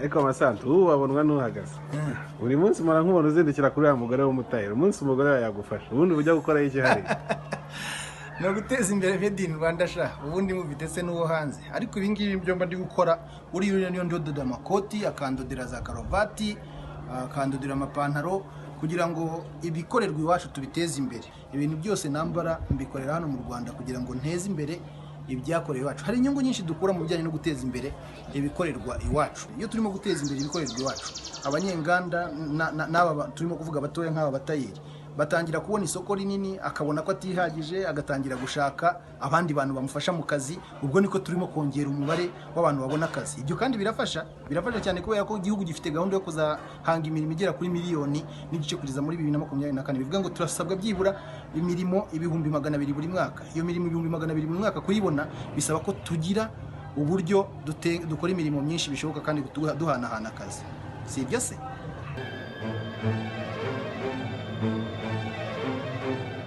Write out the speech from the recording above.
ariko amasantu ubu wabonwa n'uhagaze buri munsi mara nk'umuntu uzindukira kuri ya mugore w'umutayiro umunsi umugore yawe yagufasha ubundi ujya gukora iki hari no guteza imbere made in Rwanda sha ubundi muvite se n'uwo hanze ariko ibi ngibi byo mba ndi gukora uri niyo ndododa amakoti akandodera za karuvati akandodera amapantaro kugira ngo ibikorerwa iwacu tubiteze imbere ibintu byose nambara mbikorera hano mu Rwanda kugira ngo nteze imbere ibyakorewe iwacu hari inyungu nyinshi dukura mu bijyanye no guteza imbere ibikorerwa iwacu iyo turimo guteza imbere ibikorerwa iwacu abanyenganda n'aba turimo kuvuga batoya nk'aba batayeri batangira kubona isoko rinini akabona ko atihagije agatangira gushaka abandi bantu bamufasha mu kazi ubwo niko turimo kongera umubare w'abantu babona akazi ibyo kandi birafasha cyane kubera ko igihugu gifite gahunda yo kuzahanga imirimo igera kuri miliyoni n'igice kugeza muri 2024 bivuga ngo turasabwa byibura imirimo 200,000 buri mwaka iyo mirimo 200,000 buri mwaka kuyibona bisaba ko tugira uburyo dukora imirimo myinshi bishoboka kandi duhanahana akazi si ibyo se